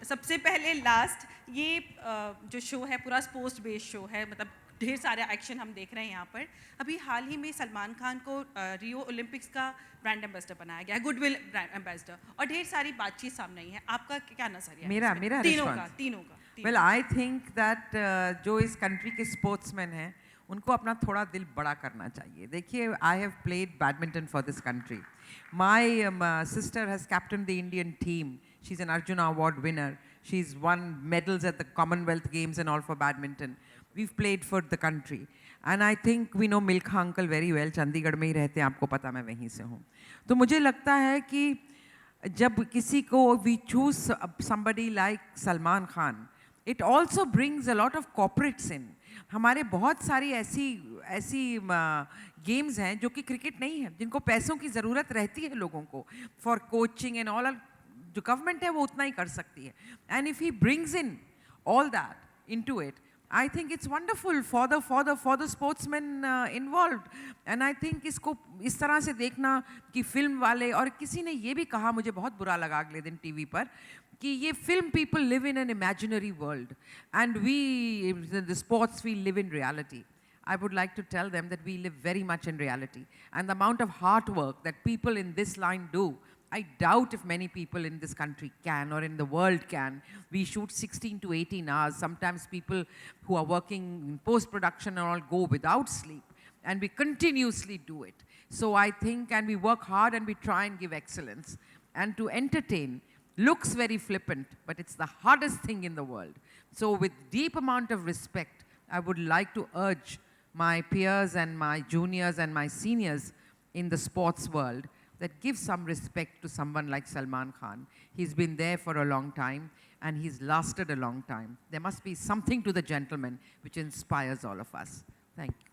सबसे पहले लास्ट ये जो शो है पूरा स्पोर्ट्स बेस्ड शो है, मतलब ढेर सारे एक्शन हम देख रहे हैं यहाँ पर। अभी हाल ही में सलमान खान को रियो ओलंपिक्स का ब्रांड एम्बेसडर बनाया गया है, गुडविल ब्रांड एम्बेसडर, और ढेर सारी बातचीत सामने आई है। आपका क्या नजरिया है मेरा इस पे? मेरा तीनों का वेल आई थिंक दैट जो इस कंट्री के स्पोर्ट्समैन हैं उनको अपना थोड़ा दिल बड़ा करना चाहिए. देखिए, I have played badminton for this country. My sister has captain the Indian team. She is an Arjun award winner. She is one medals at the Commonwealth games and all for badminton. We've played for the country. And I think we know Milkha uncle very well. Chandigarh में ही रहते हैं, आपको पता मैं वहीं से हूँ. तो मुझे लगता है कि जब किसी को we choose somebody like Salman Khan, it also brings a lot of corporates in. हमारे बहुत सारी ऐसी गेम्स हैं जो कि क्रिकेट नहीं है, जिनको पैसों की ज़रूरत रहती है लोगों को फॉर कोचिंग एंड ऑल. जो गवर्नमेंट है वो उतना ही कर सकती है. And if he brings in all that into it, I think it's wonderful for the sportsmen involved. And I think इसको इस तरह से देखना कि फिल्म वाले, और किसी ने ये भी कहा, मुझे बहुत बुरा लगा अगले दिन टीवी पर, कि ये film people live in an imaginary world and we the sports we live in reality. I would like to tell them that we live very much in reality, and the amount of hard work that people in this line do, I doubt if many people in this country can, or in the world can. We shoot 16 to 18 hours. Sometimes people who are working in post-production and all go without sleep, and we continuously do it. So I think, and we work hard and we try and give excellence. And to entertain looks very flippant, but it's the hardest thing in the world. So with deep amount of respect, I would like to urge my peers and my juniors and my seniors in the sports world that give some respect to someone like Salman Khan. He's been there for a long time and he's lasted a long time. There must be something to the gentleman which inspires all of us. Thank you.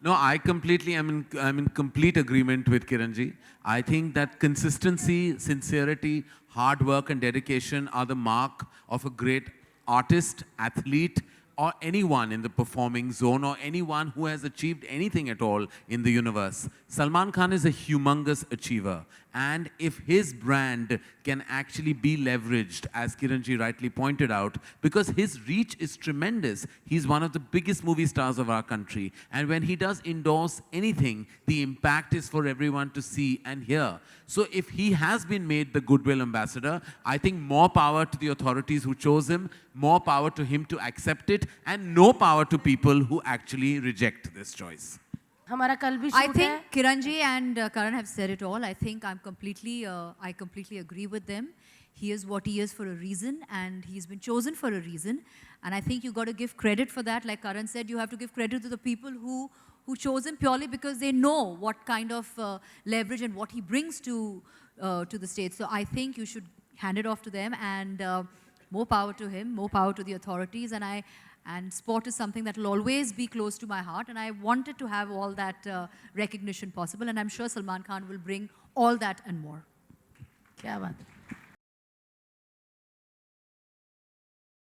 No, I completely am in complete agreement with Kiranji. I think that consistency, sincerity, hard work and dedication are the mark of a great artist, athlete, or anyone in the performing zone, or anyone who has achieved anything at all in the universe. Salman Khan is a humongous achiever. And if his brand can actually be leveraged, as Kiranji rightly pointed out, because his reach is tremendous. He's one of the biggest movie stars of our country. And when he does endorse anything, the impact is for everyone to see and hear. So if he has been made the Goodwill Ambassador, I think more power to the authorities who chose him, more power to him to accept it, and no power to people who actually reject this choice. हमारा कल भी I shoot think है. Kiranji and Karan have said it all. I think I completely agree with them. He is what he is for a reason, and he's been chosen for a reason. And I think you got to give credit for that. Like Karan said, you have to give credit to the people who chose him purely because they know what kind of leverage and what he brings to the state. So I think you should hand it off to them, and more power to him, more power to the authorities. And sport is something that will always be close to my heart, and I wanted to have all that recognition possible, and I'm sure Salman Khan will bring all that and more. क्या बात है.